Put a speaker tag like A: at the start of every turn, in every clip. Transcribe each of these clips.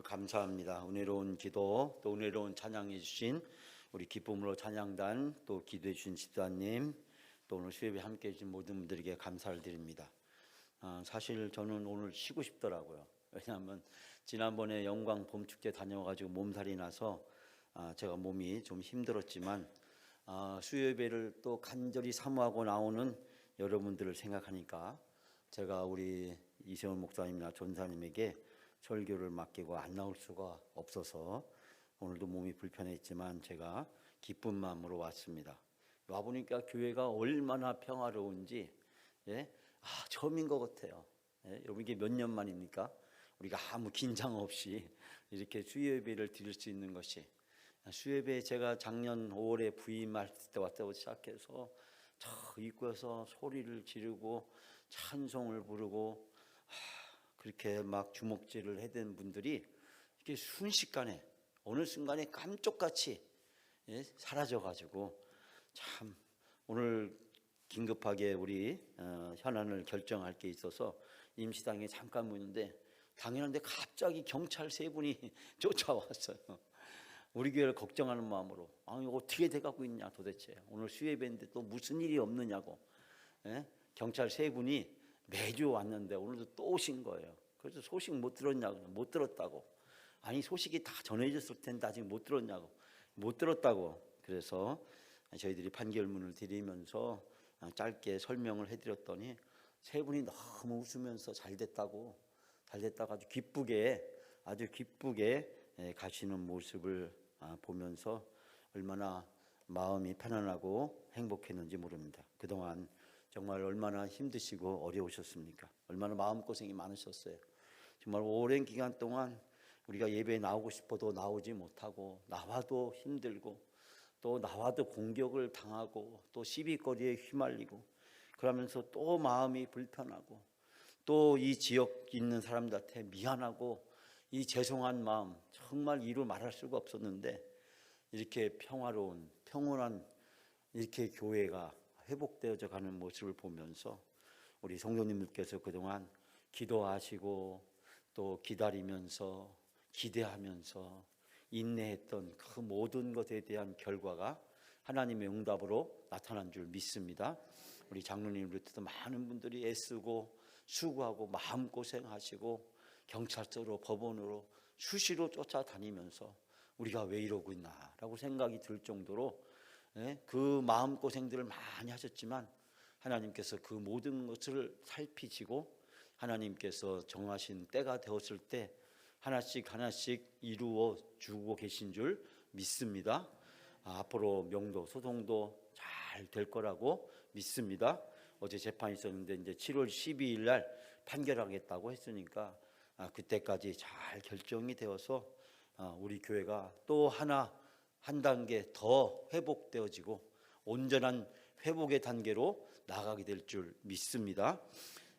A: 오늘 감사합니다. 은혜로운 기도 또 은혜로운 찬양해 주신 우리 기쁨으로 찬양단 또 기도해 주신 집사님 또 오늘 수협에 함께 해주신 모든 분들에게 감사를 드립니다. 사실 저는 오늘 쉬고 싶더라고요. 왜냐하면 지난번에 영광 봄축제 다녀와가지고 몸살이 나서 제가 몸이 좀 힘들었지만 수협회를 또 간절히 사모하고 나오는 여러분들을 생각하니까 제가 우리 이세훈 목사님이나 전사님에게 설교를 맡기고 안 나올 수가 없어서 오늘도 몸이 불편했지만 제가 기쁜 마음으로 왔습니다. 와보니까 교회가 얼마나 평화로운지 처음인 것 같아요. 여러분 이게 몇 년 만입니까? 우리가 아무 긴장 없이 이렇게 수요예배를 드릴 수 있는 것이 수요예배 제가 작년 5월에 부임할 때부터 시작해서 저 입구에서 소리를 지르고 찬송을 부르고 그렇게 막 주먹질을 해댄 분들이 이렇게 순식간에 어느 순간에 깜짝같이 사라져가지고 참 오늘 긴급하게 우리 현안을 결정할 게 있어서 임시당에 잠깐 묻는데 당연한데 갑자기 경찰 세 분이 쫓아왔어요. 우리 교회를 걱정하는 마음으로 이거 어떻게 돼가고 있냐 도대체 오늘 수요예배인데 또 무슨 일이 없느냐고 경찰 세 분이 매주 왔는데 오늘도 또 오신 거예요. 그래서 소식 못 들었냐고 못 들었다고 아니 소식이 다 전해졌을 텐데 아직 못 들었냐고 못 들었다고 그래서 저희들이 판결문을 드리면서 짧게 설명을 해드렸더니 세 분이 너무 웃으면서 잘 됐다고 아주 기쁘게 가시는 모습을 보면서 얼마나 마음이 편안하고 행복했는지 모릅니다. 그동안 정말 얼마나 힘드시고 어려우셨습니까? 얼마나 마음고생이 많으셨어요. 정말 오랜 기간 동안 우리가 예배에 나오고 싶어도 나오지 못하고 나와도 힘들고 또 나와도 공격을 당하고 또 시비거리에 휘말리고 그러면서 또 마음이 불편하고 또 이 지역 있는 사람들한테 미안하고 이 죄송한 마음 정말 이루 말할 수가 없었는데 이렇게 평온한 이렇게 교회가 회복되어져 가는 모습을 보면서 우리 성도님들께서 그동안 기도하시고 또 기다리면서 기대하면서 인내했던 그 모든 것에 대한 결과가 하나님의 응답으로 나타난 줄 믿습니다. 우리 장로님부터도 많은 분들이 애쓰고 수고하고 마음고생하시고 경찰서로 법원으로 수시로 쫓아다니면서 우리가 왜 이러고 있나라고 생각이 들 정도로 그 마음고생들을 많이 하셨지만 하나님께서 그 모든 것을 살피시고 하나님께서 정하신 때가 되었을 때 하나씩 이루어 주고 계신 줄 믿습니다. 앞으로 명도 소송도 잘 될 거라고 믿습니다. 어제 재판이 있었는데 이제 7월 12일 날 판결하겠다고 했으니까 그때까지 잘 결정이 되어서 우리 교회가 또 한 단계 더 회복되어지고 온전한 회복의 단계로 나가게 될 줄 믿습니다.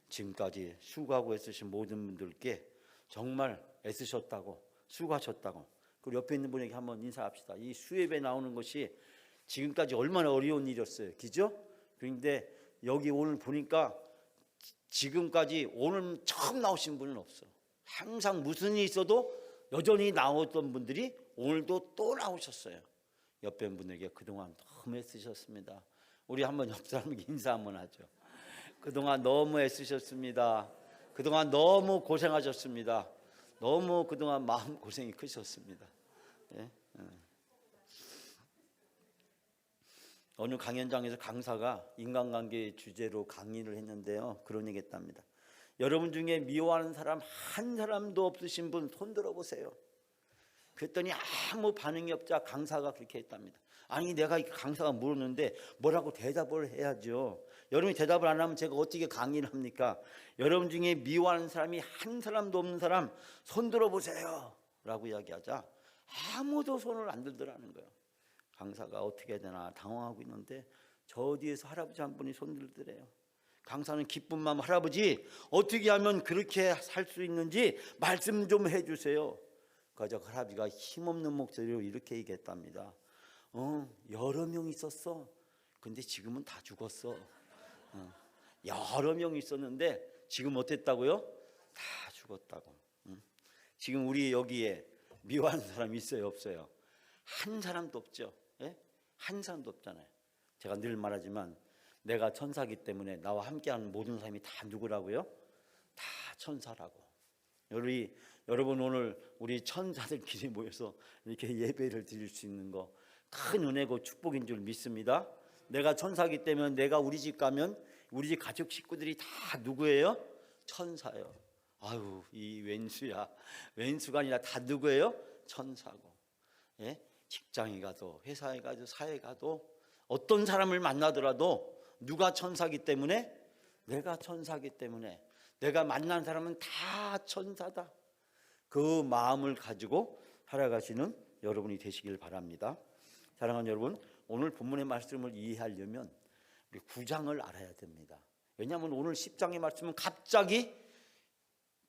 A: 지금까지 수고하고 애쓰신 모든 분들께 정말 애쓰셨다고 수고하셨다고 그리고 옆에 있는 분에게 한번 인사합시다. 이 수협에 나오는 것이 지금까지 얼마나 어려운 일이었어요. 그죠? 그런데 여기 오늘 보니까 지금까지 오늘 처음 나오신 분은 없어. 항상 무슨 일이 있어도 여전히 나오던 분들이 오늘도 또 나오셨어요. 옆에 분에게 그동안 너무 애쓰셨습니다. 우리 한번 옆 사람에게 인사 한번 하죠. 그동안 너무 애쓰셨습니다. 그동안 너무 고생하셨습니다. 너무 그동안 마음고생이 크셨습니다. 어느 강연장에서 강사가 인간관계 주제로 강의를 했는데요. 그런 얘기 했답니다. 여러분 중에 미워하는 사람 한 사람도 없으신 분 손 들어보세요. 그랬더니 아무 반응이 없자 강사가 그렇게 했답니다. 아니 내가 강사가 물었는데 뭐라고 대답을 해야죠. 여러분이 대답을 안 하면 제가 어떻게 강의를 합니까? 여러분 중에 미워하는 사람이 한 사람도 없는 사람 손 들어보세요 라고 이야기하자 아무도 손을 안 들더라는 거예요. 강사가 어떻게 해야 되나 당황하고 있는데 저 뒤에서 할아버지 한 분이 손 들더래요. 강사는 기쁜 마음 할아버지 어떻게 하면 그렇게 살 수 있는지 말씀 좀 해주세요. 그래서 할아버지가 힘없는 목소리로 이렇게 얘기했답니다. 여러 명 있었어. 근데 지금은 다 죽었어. 여러 명 있었는데 지금 어땠다고요? 다 죽었다고. 지금 우리 여기에 미워하는 사람 있어요, 없어요? 한 사람도 없죠. 예? 한 사람도 없잖아요. 제가 늘 말하지만 내가 천사기 때문에 나와 함께하는 모든 사람이 다 누구라고요? 다 천사라고. 여러분 오늘 우리 천사들끼리 모여서 이렇게 예배를 드릴 수 있는 거 큰 은혜고 축복인 줄 믿습니다. 내가 천사기 때문에 내가 우리 집 가면 우리 집 가족 식구들이 다 누구예요? 천사예요. 아유, 이 왼수가 아니라 다 누구예요? 천사고. 예? 직장에 가도 회사에 가도 사회에 가도 어떤 사람을 만나더라도 누가 천사기 때문에? 내가 천사기 때문에 내가 만난 사람은 다 천사다. 그 마음을 가지고 살아가시는 여러분이 되시길 바랍니다. 사랑하는 여러분, 오늘 본문의 말씀을 이해하려면 우리 9장을 알아야 됩니다. 왜냐하면 오늘 10장의 말씀은 갑자기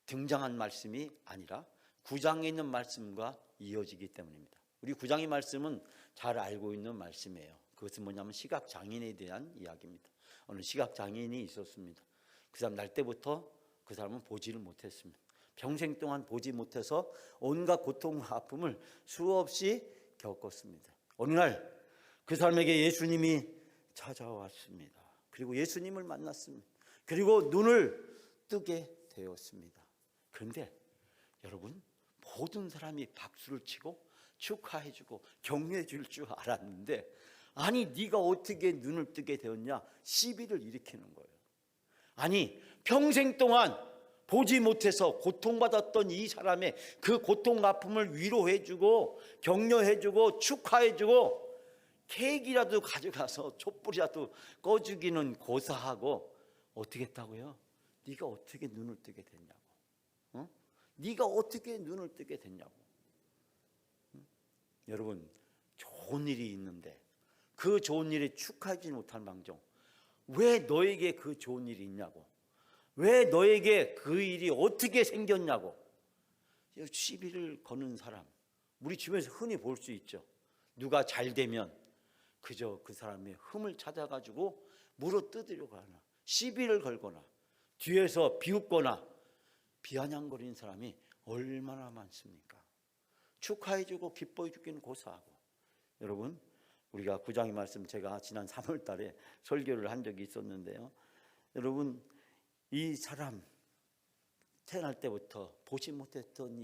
A: 등장한 말씀이 아니라 9장에 있는 말씀과 이어지기 때문입니다. 우리 9장의 말씀은 잘 알고 있는 말씀이에요. 그것은 뭐냐면 시각장애인에 대한 이야기입니다. 어느 시각장애인이 있었습니다. 그 사람 날 때부터 그 사람은 보지를 못했습니다. 평생 동안 보지 못해서 온갖 고통과 아픔을 수없이 겪었습니다. 어느 날 그 사람에게 예수님이 찾아왔습니다. 그리고 예수님을 만났습니다. 그리고 눈을 뜨게 되었습니다. 그런데 여러분, 모든 사람이 박수를 치고 축하해주고 격려해줄 줄 알았는데, 아니 네가 어떻게 눈을 뜨게 되었냐? 시비를 일으키는 거예요. 아니 평생 동안 보지 못해서 고통받았던 이 사람의 그 고통 아픔을 위로해주고 격려해주고 축하해주고 케이크라도 가져가서 촛불이라도 꺼주기는 고사하고 어떻게 했다고요? 네가 어떻게 눈을 뜨게 됐냐고. 어? 네가 어떻게 눈을 뜨게 됐냐고. 여러분, 좋은 일이 있는데 그 좋은 일에 축하하지 못한 망정, 왜 너에게 그 좋은 일이 있냐고, 왜 너에게 그 일이 어떻게 생겼냐고 시비를 거는 사람, 우리 주변에서 흔히 볼 수 있죠. 누가 잘 되면 그저 그 사람의 흠을 찾아가지고 물어뜯으려고 하나, 시비를 걸거나 뒤에서 비웃거나 비아냥거리는 사람이 얼마나 많습니까? 축하해주고 기뻐해주기는 고사하고. 여러분, 우리가 9장의 말씀, 제가 지난 3월 달에 설교를 한 적이 있었는데요. 여러분, 이 사람 태어날 때부터 보지 못했던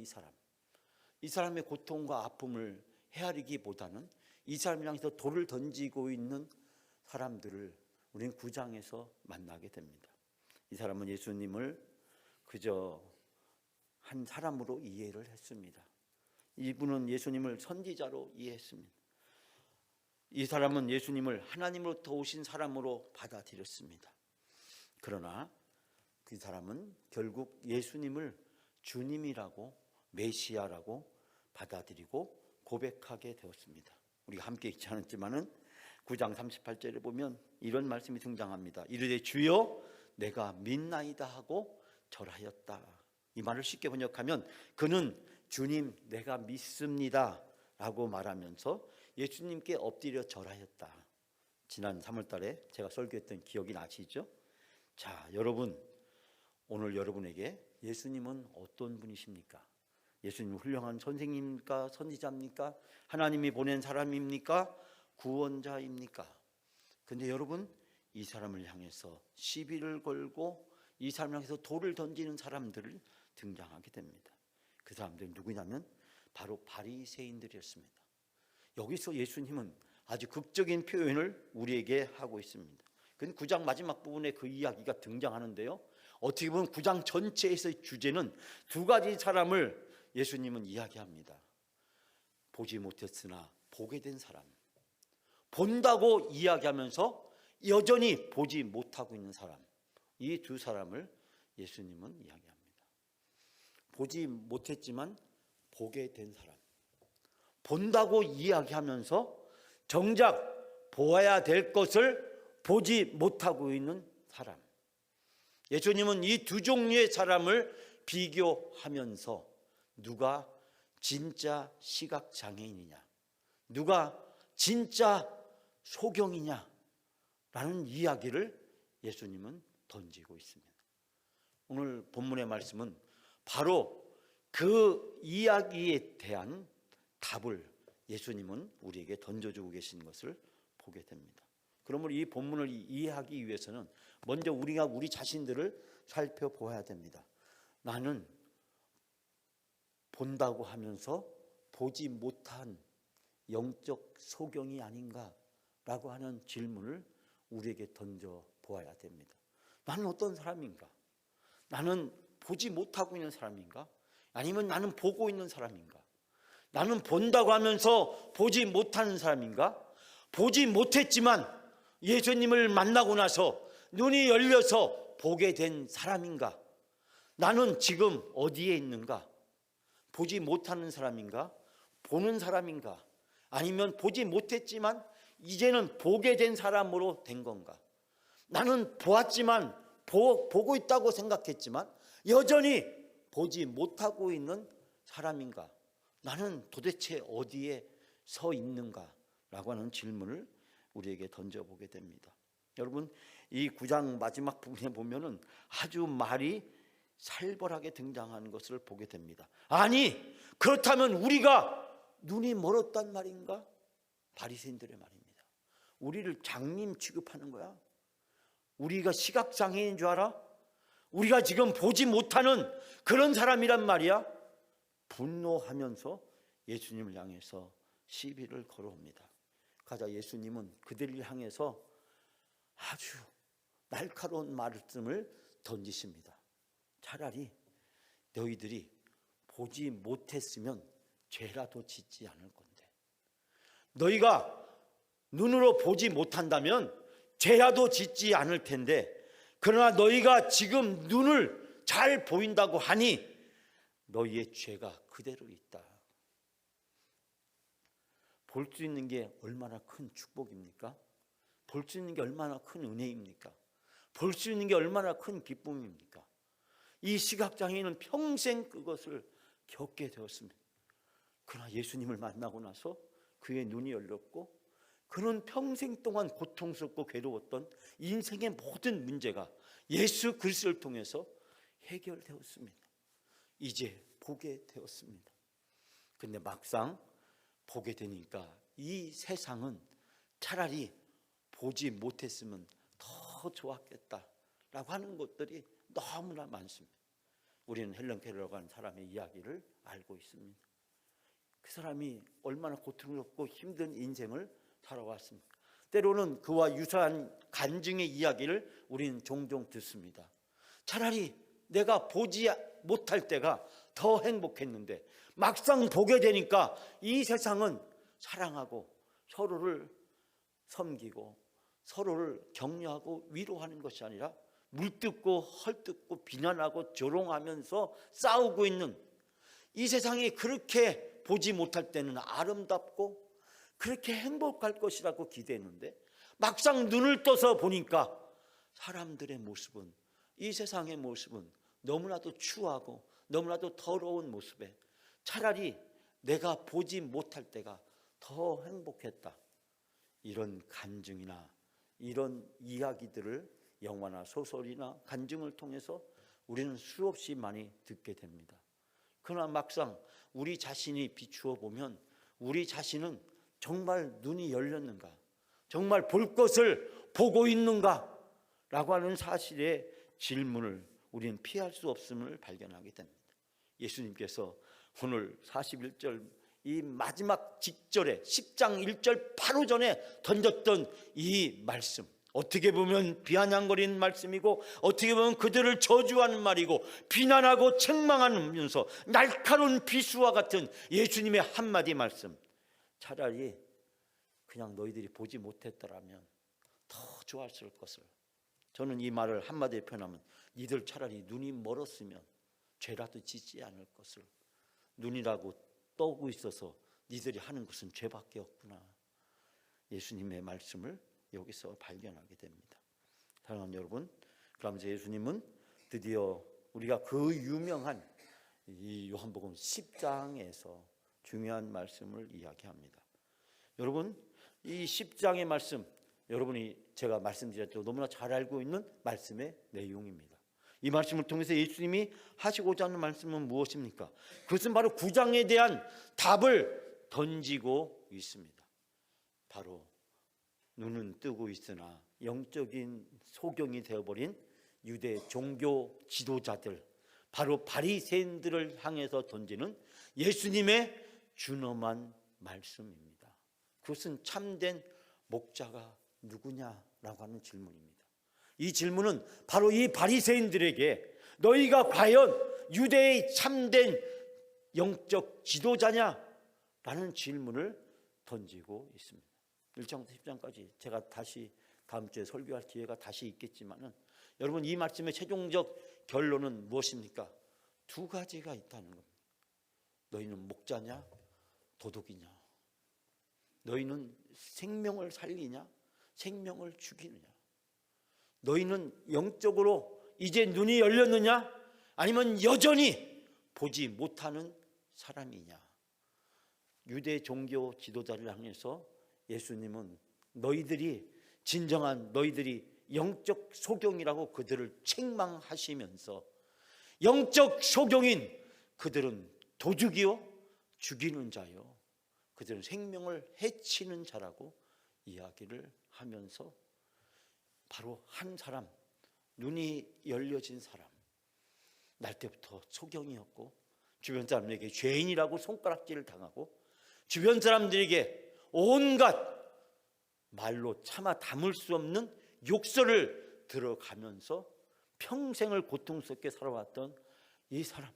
A: 이 사람의 고통과 아픔을 헤아리기보다는 이 사람을 향해서 돌을 던지고 있는 사람들을 우리는 9장에서 만나게 됩니다. 이 사람은 예수님을 그저 한 사람으로 이해를 했습니다. 이분은 예수님을 선지자로 이해했습니다. 이 사람은 예수님을 하나님으로부터 오신 사람으로 받아들였습니다. 그러나 그 사람은 결국 예수님을 주님이라고, 메시아라고 받아들이고 고백하게 되었습니다. 우리가 함께 읽지 않았지만은 9장 38절에 보면 이런 말씀이 등장합니다. 이르되 주여 내가 믿나이다 하고 절하였다. 이 말을 쉽게 번역하면 그는 주님 내가 믿습니다 라고 말하면서 예수님께 엎드려 절하였다. 지난 3월 달에 제가 설교했던 기억이 나시죠? 자, 여러분, 오늘 여러분에게 예수님은 어떤 분이십니까? 예수님은 훌륭한 선생님입니까? 선지자입니까? 하나님이 보낸 사람입니까? 구원자입니까? 근데 여러분, 이 사람을 향해서 시비를 걸고 이 사람을 향해서 돌을 던지는 사람들을 등장하게 됩니다. 그 사람들은 누구냐면 바로 바리새인들이었습니다. 여기서 예수님은 아주 극적인 표현을 우리에게 하고 있습니다. 그 9장 마지막 부분에 그 이야기가 등장하는데요, 어떻게 보면 9장 전체에서의 주제는 두 가지 사람을 예수님은 이야기합니다. 보지 못했으나 보게 된 사람, 본다고 이야기하면서 여전히 보지 못하고 있는 사람, 이 두 사람을 예수님은 이야기합니다. 보지 못했지만 보게 된 사람, 본다고 이야기하면서 정작 보아야 될 것을 보지 못하고 있는 사람. 예수님은 이 두 종류의 사람을 비교하면서 누가 진짜 시각장애인이냐, 누가 진짜 소경이냐 라는 이야기를 예수님은 던지고 있습니다. 오늘 본문의 말씀은 바로 그 이야기에 대한 답을 예수님은 우리에게 던져주고 계신 것을 보게 됩니다. 그러므로 이 본문을 이해하기 위해서는 먼저 우리가 우리 자신들을 살펴보아야 됩니다. 나는 본다고 하면서 보지 못한 영적 소경이 아닌가라고 하는 질문을 우리에게 던져보아야 됩니다. 나는 어떤 사람인가? 나는 보지 못하고 있는 사람인가? 아니면 나는 보고 있는 사람인가? 나는 본다고 하면서 보지 못하는 사람인가? 보지 못했지만 예수님을 만나고 나서 눈이 열려서 보게 된 사람인가? 나는 지금 어디에 있는가? 보지 못하는 사람인가? 보는 사람인가? 아니면 보지 못했지만 이제는 보게 된 사람으로 된 건가? 나는 보았지만 보고 있다고 생각했지만 여전히 보지 못하고 있는 사람인가? 나는 도대체 어디에 서 있는가? 라고 하는 질문을 우리에게 던져보게 됩니다. 여러분, 이 9장 마지막 부분에 보면은 아주 말이 살벌하게 등장하는 것을 보게 됩니다. 아니, 그렇다면 우리가 눈이 멀었단 말인가? 바리새인들의 말입니다. 우리를 장님 취급하는 거야? 우리가 시각장애인 줄 알아? 우리가 지금 보지 못하는 그런 사람이란 말이야? 분노하면서 예수님을 향해서 시비를 걸어옵니다. 가자 예수님은 그들을 향해서 아주 날카로운 말씀을 던지십니다. 차라리 너희들이 보지 못했으면 죄라도 짓지 않을 건데, 너희가 눈으로 보지 못한다면 죄라도 짓지 않을 텐데, 그러나 너희가 지금 눈을 잘 보인다고 하니 너희의 죄가 그대로 있다. 볼 수 있는 게 얼마나 큰 축복입니까? 볼 수 있는 게 얼마나 큰 은혜입니까? 볼 수 있는 게 얼마나 큰 기쁨입니까? 이 시각장애인은 평생 그것을 겪게 되었습니다. 그러나 예수님을 만나고 나서 그의 눈이 열렸고, 그는 평생 동안 고통스럽고 괴로웠던 인생의 모든 문제가 예수 그리스도를 통해서 해결되었습니다. 이제 보게 되었습니다. 근데 막상 보게 되니까 이 세상은 차라리 보지 못했으면 더 좋았겠다라고 하는 것들이 너무나 많습니다. 우리는 헬런 켈러라고 하는 사람의 이야기를 알고 있습니다. 그 사람이 얼마나 고통스럽고 힘든 인생을 살아왔습니다. 때로는 그와 유사한 간증의 이야기를 우리는 종종 듣습니다. 차라리 내가 보지 못할 때가 더 행복했는데 막상 보게 되니까 이 세상은 사랑하고 서로를 섬기고 서로를 격려하고 위로하는 것이 아니라 물뜯고 헐뜯고 비난하고 조롱하면서 싸우고 있는 이 세상이 그렇게 보지 못할 때는 아름답고 그렇게 행복할 것이라고 기대했는데 막상 눈을 떠서 보니까 사람들의 모습은, 이 세상의 모습은 너무나도 추하고 너무나도 더러운 모습에 차라리 내가 보지 못할 때가 더 행복했다. 이런 간증이나 이런 이야기들을 영화나 소설이나 간증을 통해서 우리는 수없이 많이 듣게 됩니다. 그러나 막상 우리 자신이 비추어 보면 우리 자신은 정말 눈이 열렸는가? 정말 볼 것을 보고 있는가? 라고 하는 사실의 질문을 우리는 피할 수 없음을 발견하게 됩니다. 예수님께서 오늘 41절 이 마지막 직절에 10장 1절 바로 전에 던졌던 이 말씀, 어떻게 보면 비아냥거리는 말씀이고 어떻게 보면 그들을 저주하는 말이고 비난하고 책망하면서 날카로운 비수와 같은 예수님의 한마디 말씀, 차라리 그냥 너희들이 보지 못했더라면 더 좋았을 것을. 저는 이 말을 한마디에 표현하면 니들 차라리 눈이 멀었으면 죄라도 짓지 않을 것을. 눈이라고 떠오고 있어서 니들이 하는 것은 죄밖에 없구나. 예수님의 말씀을 여기서 발견하게 됩니다. 사랑하는 여러분, 그러면서 예수님은 드디어 우리가 그 유명한 이 요한복음 10장에서 중요한 말씀을 이야기합니다. 여러분, 이 10장의 말씀, 여러분이 제가 말씀드렸죠, 너무나 잘 알고 있는 말씀의 내용입니다. 이 말씀을 통해서 예수님이 하시고자 하는 말씀은 무엇입니까? 그것은 바로 구장에 대한 답을 던지고 있습니다. 바로 눈은 뜨고 있으나 영적인 소경이 되어버린 유대 종교 지도자들, 바로 바리새인들을 향해서 던지는 예수님의 준엄한 말씀입니다. 그것은 참된 목자가 누구냐라고 하는 질문입니다. 이 질문은 바로 이 바리새인들에게 너희가 과연 유대의 참된 영적 지도자냐라는 질문을 던지고 있습니다. 1장부터 10장까지 제가 다시 다음 주에 설교할 기회가 다시 있겠지만은 여러분, 이 말씀의 최종적 결론은 무엇입니까? 두 가지가 있다는 겁니다. 너희는 목자냐 도둑이냐? 너희는 생명을 살리냐 생명을 죽이느냐? 너희는 영적으로 이제 눈이 열렸느냐 아니면 여전히 보지 못하는 사람이냐? 유대 종교 지도자를 향해서 예수님은 너희들이 진정한 너희들이 영적 소경이라고 그들을 책망하시면서 영적 소경인 그들은 도둑이요 죽이는 자요 그들은 생명을 해치는 자라고 이야기를 하면서 바로 한 사람, 눈이 열려진 사람, 날 때부터 소경이었고 주변 사람들에게 죄인이라고 손가락질을 당하고 주변 사람들에게 온갖 말로 차마 담을 수 없는 욕설을 들어가면서 평생을 고통스럽게 살아왔던 이 사람,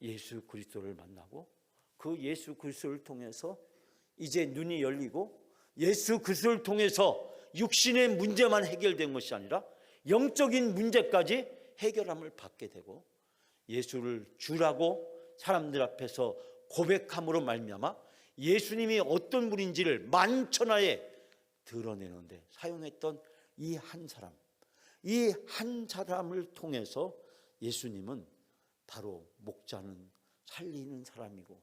A: 예수 그리스도를 만나고 그 예수 그리스도를 통해서 이제 눈이 열리고 예수 그리스도를 통해서 육신의 문제만 해결된 것이 아니라 영적인 문제까지 해결함을 받게 되고 예수를 주라고 사람들 앞에서 고백함으로 말미암아 예수님이 어떤 분인지를 만천하에 드러내는데 사용했던 이 한 사람, 이 한 사람을 통해서 예수님은 바로 목자는 살리는 사람이고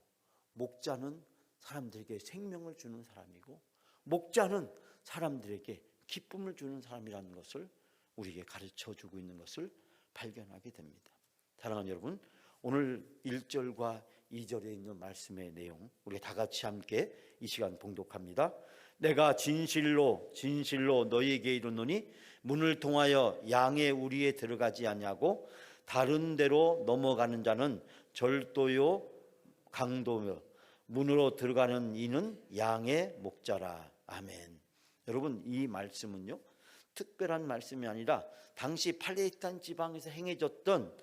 A: 목자는 사람들에게 생명을 주는 사람이고 목자는 사람들에게 기쁨을 주는 사람이라는 것을 우리에게 가르쳐주고 있는 것을 발견하게 됩니다. 사랑하는 여러분, 오늘 1절과 2절에 있는 말씀의 내용 우리가 다 같이 함께 이 시간 봉독합니다. 내가 진실로 진실로 너희에게 이르노니 문을 통하여 양의 우리에 들어가지 아니하고 다른 데로 넘어가는 자는 절도요 강도며 문으로 들어가는 이는 양의 목자라. 아멘. 여러분, 이 말씀은요 특별한 말씀이 아니라 당시 팔레스타인 지방에서 행해졌던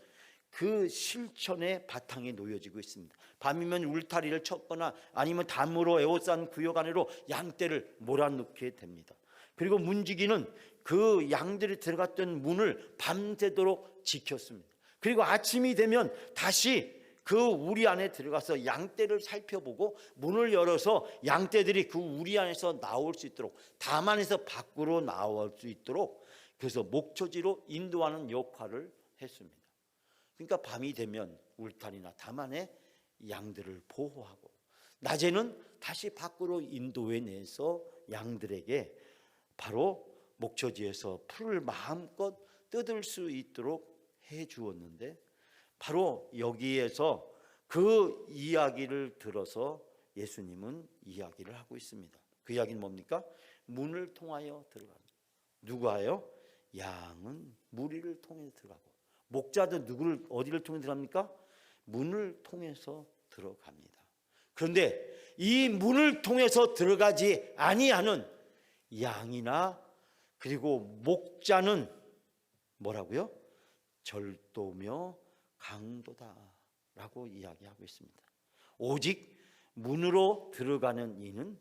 A: 그 실천의 바탕에 놓여지고 있습니다. 밤이면 울타리를 쳤거나 아니면 담으로 에워싼 구역 안으로 양떼를 몰아넣게 됩니다. 그리고 문지기는 그 양들이 들어갔던 문을 밤새도록 지켰습니다. 그리고 아침이 되면 다시 그 우리 안에 들어가서 양떼를 살펴보고 문을 열어서 양떼들이 그 우리 안에서 나올 수 있도록, 담 안에서 밖으로 나올 수 있도록 그래서 목초지로 인도하는 역할을 했습니다. 그러니까 밤이 되면 울타리나 담 안에 양들을 보호하고 낮에는 다시 밖으로 인도해내서 양들에게 바로 목초지에서 풀을 마음껏 뜯을 수 있도록 해 주었는데 바로 여기에서 그 이야기를 들어서 예수님은 이야기를 하고 있습니다. 그 이야기는 뭡니까? 문을 통하여 들어갑니다. 누가요? 양은 무리를 통해 들어가고 목자도 누구를 어디를 통해 들어갑니까? 문을 통해서 들어갑니다. 그런데 이 문을 통해서 들어가지 아니하는 양이나 그리고 목자는 뭐라고요? 절도며 강도다라고 이야기하고 있습니다. 오직 문으로 들어가는 이는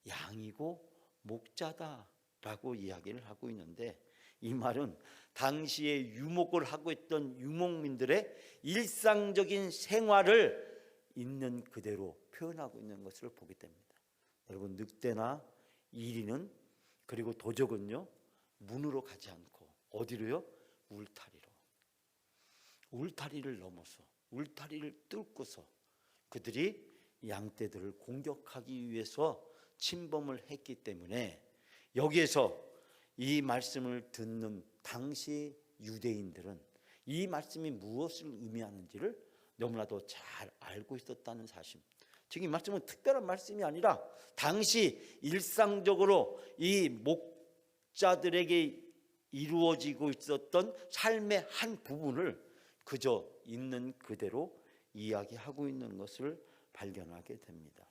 A: 양이고 목자다라고 이야기를 하고 있는데 이 말은 당시에 유목을 하고 있던 유목민들의 일상적인 생활을 있는 그대로 표현하고 있는 것을 보게 됩니다. 여러분, 늑대나 이리는 그리고 도적은요 문으로 가지 않고 어디로요? 울타리로. 울타리를 넘어서 울타리를 뚫고서 그들이 양떼들을 공격하기 위해서 침범을 했기 때문에 여기에서 이 말씀을 듣는 당시 유대인들은 이 말씀이 무엇을 의미하는지를 너무나도 잘 알고 있었다는 사실. 즉 이 말씀은 특별한 말씀이 아니라 당시 일상적으로 이 목자들에게 이루어지고 있었던 삶의 한 부분을 그저 있는 그대로 이야기하고 있는 것을 발견하게 됩니다.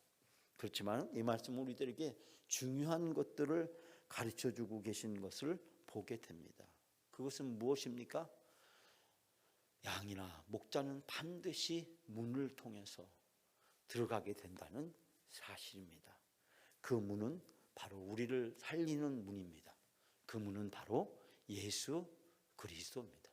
A: 그렇지만 이 말씀은 우리들에게 중요한 것들을 가르쳐주고 계신 것을 보게 됩니다. 그것은 무엇입니까? 양이나 목자는 반드시 문을 통해서 들어가게 된다는 사실입니다. 그 문은 바로 우리를 살리는 문입니다. 그 문은 바로 예수 그리스도입니다.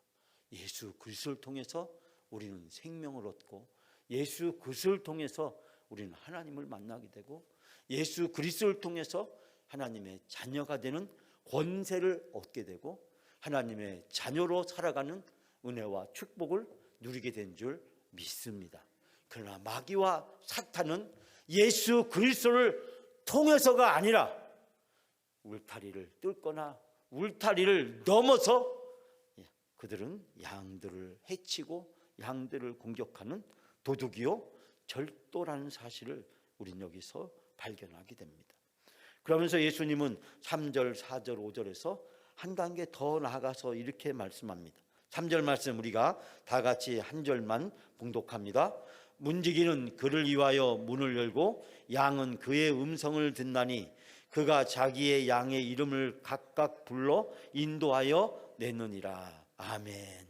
A: 예수 그리스도를 통해서 우리는 생명을 얻고, 예수 그리스도를 통해서 우리는 하나님을 만나게 되고, 예수 그리스도를 통해서 하나님의 자녀가 되는 권세를 얻게 되고, 하나님의 자녀로 살아가는 은혜와 축복을 누리게 된 줄 믿습니다. 그러나 마귀와 사탄은 예수 그리스도를 통해서가 아니라 울타리를 뚫거나 울타리를 넘어서 그들은 양들을 해치고 양들을 공격하는 도둑이요 절도라는 사실을 우리는 여기서 발견하게 됩니다. 그러면서 예수님은 3절, 4절, 5절에서 한 단계 더 나아가서 이렇게 말씀합니다. 3절 말씀 우리가 다 같이 한 절만 봉독합니다. 문지기는 그를 위하여 문을 열고 양은 그의 음성을 듣나니 그가 자기의 양의 이름을 각각 불러 인도하여 내느니라. 아멘.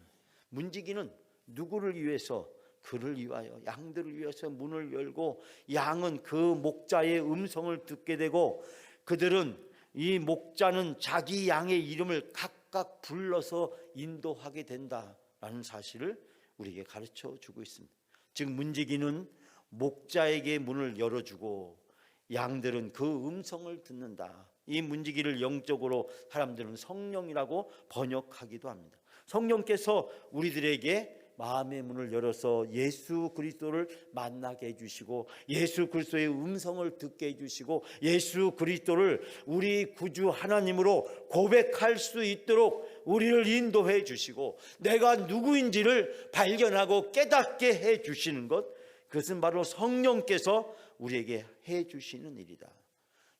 A: 문지기는 누구를 위해서? 그를 위하여, 양들을 위해서 문을 열고, 양은 그 목자의 음성을 듣게 되고, 그들은 이 목자는 자기 양의 이름을 각각 불러서 인도하게 된다라는 사실을 우리에게 가르쳐 주고 있습니다. 즉 문지기는 목자에게 문을 열어주고 양들은 그 음성을 듣는다. 이 문지기를 영적으로 사람들은 성령이라고 번역하기도 합니다. 성령께서 우리들에게 마음의 문을 열어서 예수 그리스도를 만나게 해주시고, 예수 그리스도의 음성을 듣게 해주시고, 예수 그리스도를 우리 구주 하나님으로 고백할 수 있도록 우리를 인도해 주시고, 내가 누구인지를 발견하고 깨닫게 해 주시는 것, 그것은 바로 성령께서 우리에게 해 주시는 일이다.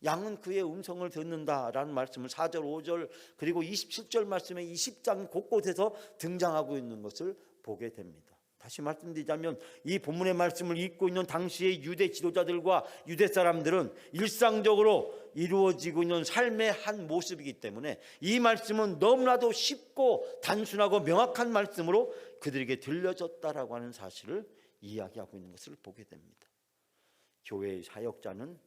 A: 양은 그의 음성을 듣는다라는 말씀을 4절, 5절 그리고 27절 말씀에 20장 곳곳에서 등장하고 있는 것을 보게 됩니다. 다시 말씀드리자면 이 본문의 말씀을 읽고 있는 당시의 유대 지도자들과 유대 사람들은 일상적으로 이루어지고 있는 삶의 한 모습이기 때문에 이 말씀은 너무나도 쉽고 단순하고 명확한 말씀으로 그들에게 들려졌다라고 하는 사실을 이야기하고 있는 것을 보게 됩니다. 교회의 사역자는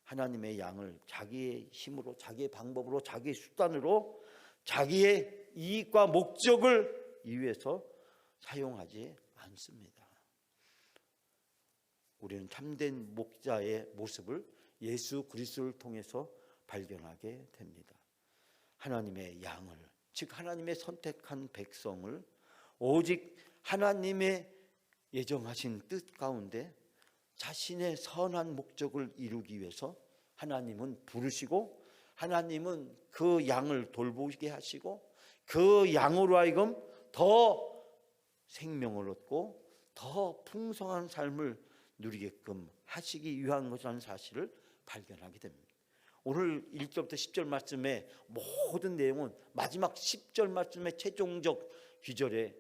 A: 하나님의 양을 자기의 힘으로, 자기의 방법으로, 자기의 수단으로 자기의 이익과 목적을 위해서 사용하지 않습니다. 우리는 참된 목자의 모습을 예수 그리스도를 통해서 발견하게 됩니다. 하나님의 양을, 즉 하나님의 선택한 백성을 오직 하나님의 예정하신 뜻 가운데 자신의 선한 목적을 이루기 위해서 하나님은 부르시고, 하나님은 그 양을 돌보게 하시고, 그 양으로 하여금 더 생명을 얻고 더 풍성한 삶을 누리게끔 하시기 위한 것이라는 사실을 발견하게 됩니다. 오늘 1절부터 10절 말씀의 모든 내용은 마지막 10절 말씀의 최종적 귀절에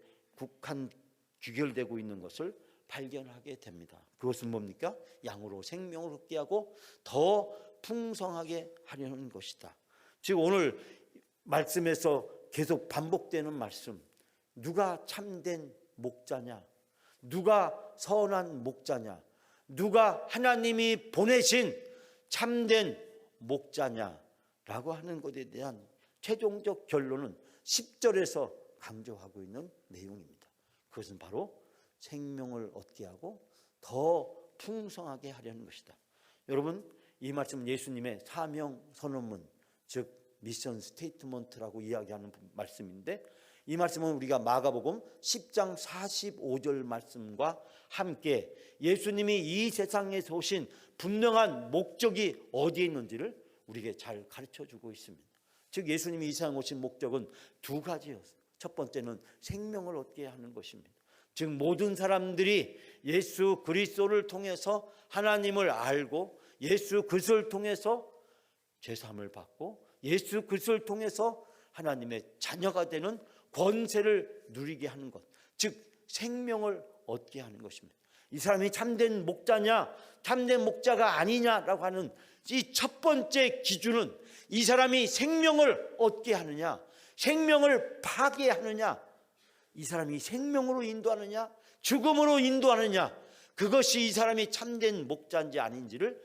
A: 귀결되고 있는 것을 발견하게 됩니다. 그것은 뭡니까? 양으로 생명을 얻게 하고 더 풍성하게 하려는 것이다. 즉 오늘 말씀에서 계속 반복되는 말씀, 누가 참된 목자냐, 누가 선한 목자냐, 누가 하나님이 보내신 참된 목자냐라고 하는 것에 대한 최종적 결론은 10절에서 강조하고 있는 내용입니다. 그것은 바로 생명을 얻게 하고 더 풍성하게 하려는 것이다. 여러분, 이 말씀은 예수님의 사명 선언문, 즉 미션 스테이트먼트라고 이야기하는 말씀인데, 이 말씀은 우리가 마가복음 10장 45절 말씀과 함께 예수님이 이 세상에서 오신 분명한 목적이 어디에 있는지를 우리에게 잘 가르쳐주고 있습니다. 즉 예수님이 이 세상에 오신 목적은 두 가지였어요. 첫 번째는 생명을 얻게 하는 것입니다. 즉 모든 사람들이 예수 그리스도를 통해서 하나님을 알고 예수 그리스도를 통해서 죄사함을 받고 예수 그리스도를 통해서 하나님의 자녀가 되는 권세를 누리게 하는 것, 즉 생명을 얻게 하는 것입니다. 이 사람이 참된 목자냐 참된 목자가 아니냐라고 하는 이 첫 번째 기준은 이 사람이 생명을 얻게 하느냐 생명을 파괴하느냐, 이 사람이 생명으로 인도하느냐 죽음으로 인도하느냐, 그것이 이 사람이 참된 목자인지 아닌지를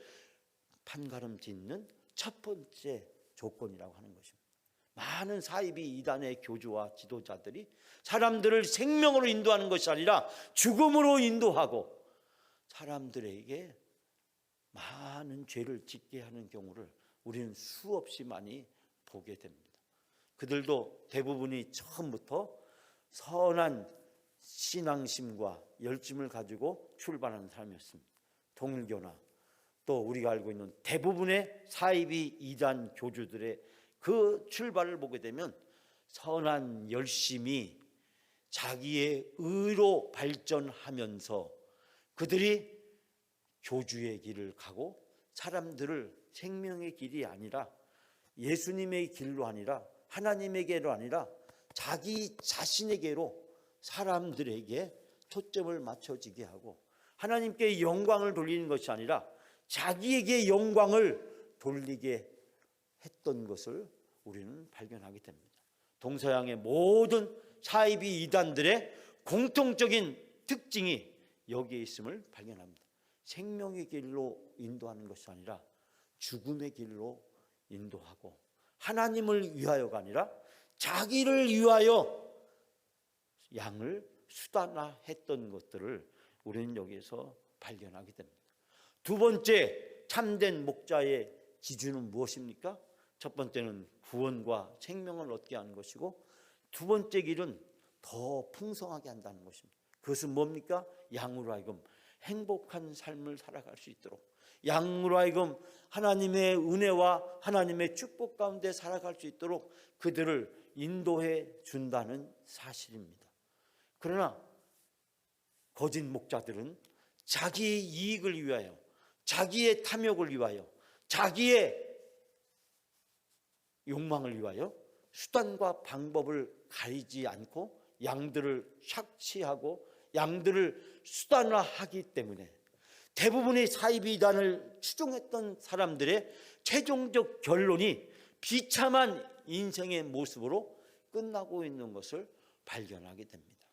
A: 판가름 짓는 첫 번째 조건이라고 하는 것입니다. 많은 사이비 이단의 교주와 지도자들이 사람들을 생명으로 인도하는 것이 아니라 죽음으로 인도하고 사람들에게 많은 죄를 짓게 하는 경우를 우리는 수없이 많이 보게 됩니다. 그들도 대부분이 처음부터 선한 신앙심과 열심을 가지고 출발하는 사람이었습니다. 통일교나 또 우리가 알고 있는 대부분의 사이비 이단 교주들의 그 출발을 보게 되면 선한 열심이 자기의 의로 발전하면서 그들이 교주의 길을 가고 사람들을 생명의 길이 아니라 예수님의 길로 아니라 하나님에게로 아니라 자기 자신에게로 사람들에게 초점을 맞춰지게 하고 하나님께 영광을 돌리는 것이 아니라 자기에게 영광을 돌리게 했던 것을 우리는 발견하게 됩니다. 동서양의 모든 사이비 이단들의 공통적인 특징이 여기에 있음을 발견합니다. 생명의 길로 인도하는 것이 아니라 죽음의 길로 인도하고 하나님을 위하여가 아니라 자기를 위하여 양을 수단화했던 것들을 우리는 여기에서 발견하게 됩니다. 두 번째 참된 목자의 기준은 무엇입니까? 첫 번째는 구원과 생명을 얻게 하는 것이고 두 번째 길은 더 풍성하게 한다는 것입니다. 그것은 뭡니까? 양으로 하여금 행복한 삶을 살아갈 수 있도록, 양으로 하여금 하나님의 은혜와 하나님의 축복 가운데 살아갈 수 있도록 그들을 인도해 준다는 사실입니다. 그러나 거짓 목자들은 자기의 이익을 위하여, 자기의 탐욕을 위하여, 자기의 욕망을 위하여 수단과 방법을 가리지 않고 양들을 착취하고 양들을 수단화하기 때문에 대부분의 사이비 이단을 추종했던 사람들의 최종적 결론이 비참한 인생의 모습으로 끝나고 있는 것을 발견하게 됩니다.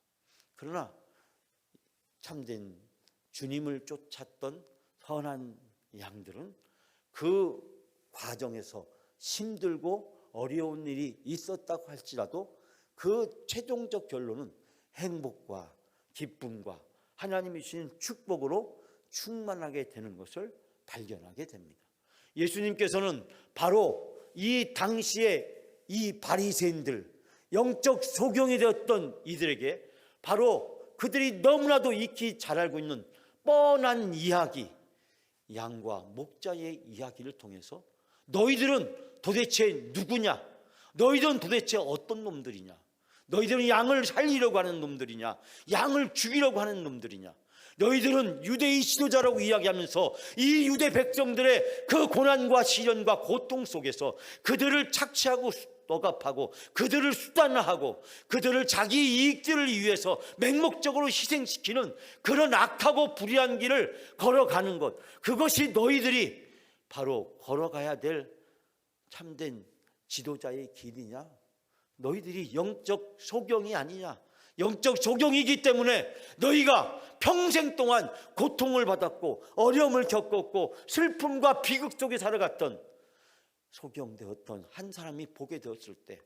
A: 그러나 참된 주님을 쫓았던 선한 양들은 그 과정에서 힘들고 어려운 일이 있었다고 할지라도 그 최종적 결론은 행복과 기쁨과 하나님이 주신 축복으로 충만하게 되는 것을 발견하게 됩니다. 예수님께서는 바로 이 당시에 이 바리새인들, 영적 소경이 되었던 이들에게 바로 그들이 너무나도 익히 잘 알고 있는 뻔한 이야기, 양과 목자의 이야기를 통해서 너희들은 도대체 누구냐? 너희들은 도대체 어떤 놈들이냐? 너희들은 양을 살리려고 하는 놈들이냐? 양을 죽이려고 하는 놈들이냐? 너희들은 유대의 지도자라고 이야기하면서 이 유대 백성들의 그 고난과 시련과 고통 속에서 그들을 착취하고 억압하고 그들을 수단화하고 그들을 자기 이익들을 위해서 맹목적으로 희생시키는 그런 악하고 불의한 길을 걸어가는 것, 그것이 너희들이 바로 걸어가야 될 참된 지도자의 길이냐? 너희들이 영적 소경이 아니냐? 영적 소경이기 때문에 너희가 평생 동안 고통을 받았고 어려움을 겪었고 슬픔과 비극 속에 살아갔던 소경되었던 한 사람이 보게 되었을 때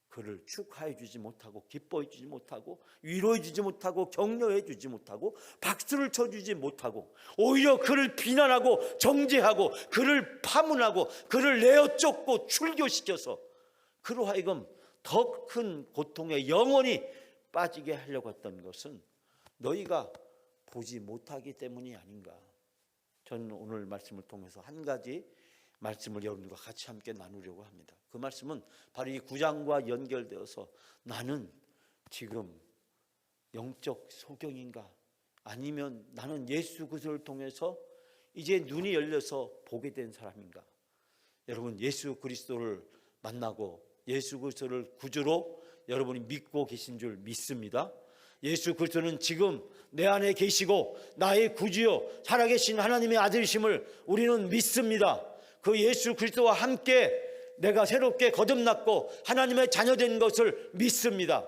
A: 그를 축하해 주지 못하고 기뻐해 주지 못하고 위로해 주지 못하고 격려해 주지 못하고 박수를 쳐주지 못하고 오히려 그를 비난하고 정죄하고 그를 파문하고 그를 내어 쫓고 출교시켜서 그로 하여금 더 큰 고통에 영원히 빠지게 하려고 했던 것은 너희가 보지 못하기 때문이 아닌가. 저는 오늘 말씀을 통해서 한 가지 말씀을 여러분과 같이 함께 나누려고 합니다. 그 말씀은 바로 이 9장과 연결되어서 나는 지금 영적 소경인가? 아니면 나는 예수 그리스도를 통해서 이제 눈이 열려서 보게 된 사람인가? 여러분, 예수 그리스도를 만나고 예수 그리스도를 구주로 여러분이 믿고 계신 줄 믿습니다. 예수 그리스도는 지금 내 안에 계시고 나의 구주요 살아계신 하나님의 아들이심을 우리는 믿습니다. 그 예수 그리스도와 함께 내가 새롭게 거듭났고 하나님의 자녀된 것을 믿습니다.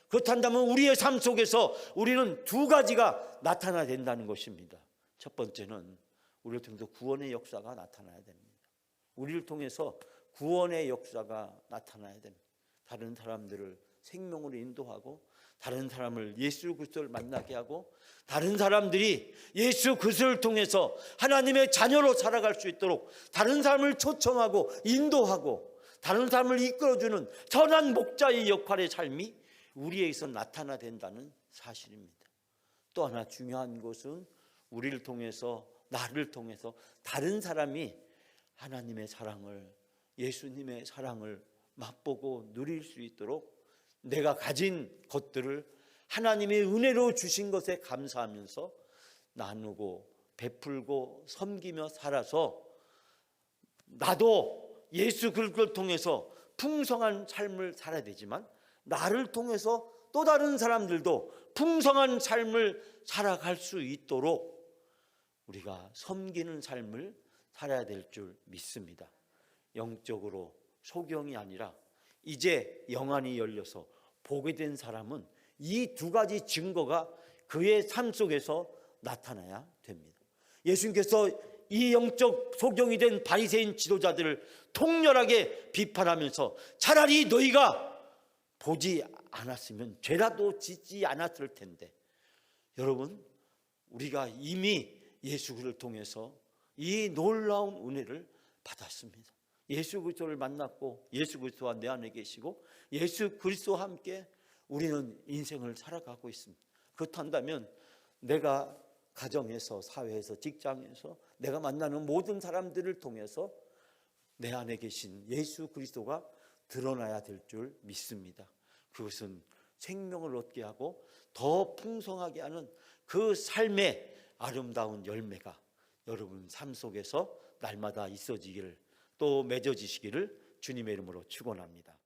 A: 그렇다면 우리의 삶 속에서 우리는 두 가지가 나타나야 된다는 것입니다. 첫 번째는 우리를 통해서 구원의 역사가 나타나야 됩니다. 우리를 통해서 구원의 역사가 나타나야 됩니다. 다른 사람들을 생명으로 인도하고 다른 사람을 예수 그리스도를 만나게 하고 다른 사람들이 예수 그리스도를 통해서 하나님의 자녀로 살아갈 수 있도록 다른 사람을 초청하고 인도하고 다른 사람을 이끌어주는 선한 목자의 역할의 삶이 우리에게서 나타나야 된다는 사실입니다. 또 하나 중요한 것은 우리를 통해서 나를 통해서 다른 사람이 하나님의 사랑을 예수님의 사랑을 맛보고 누릴 수 있도록 내가 가진 것들을 하나님의 은혜로 주신 것에 감사하면서 나누고 베풀고 섬기며 살아서 나도 예수 그리스도를 통해서 풍성한 삶을 살아야 되지만 나를 통해서 또 다른 사람들도 풍성한 삶을 살아갈 수 있도록 우리가 섬기는 삶을 살아야 될 줄 믿습니다. 영적으로 소경이 아니라 이제 영안이 열려서 보게 된 사람은 이 두 가지 증거가 그의 삶 속에서 나타나야 됩니다. 예수님께서 이 영적 소경이 된 바리새인 지도자들을 통렬하게 비판하면서 차라리 너희가 보지 않았으면 죄라도 짓지 않았을 텐데, 여러분, 우리가 이미 예수 그리스도를 통해서 이 놀라운 은혜를 받았습니다. 예수 그리스도를 만났고 예수 그리스도와 내 안에 계시고 예수 그리스도와 함께 우리는 인생을 살아가고 있습니다. 그렇다면 내가 가정에서, 사회에서, 직장에서 내가 만나는 모든 사람들을 통해서 내 안에 계신 예수 그리스도가 드러나야 될 줄 믿습니다. 그것은 생명을 얻게 하고 더 풍성하게 하는 그 삶의 아름다운 열매가 여러분 삶 속에서 날마다 있어지기를 또 맺어지시기를 주님의 이름으로 축원합니다.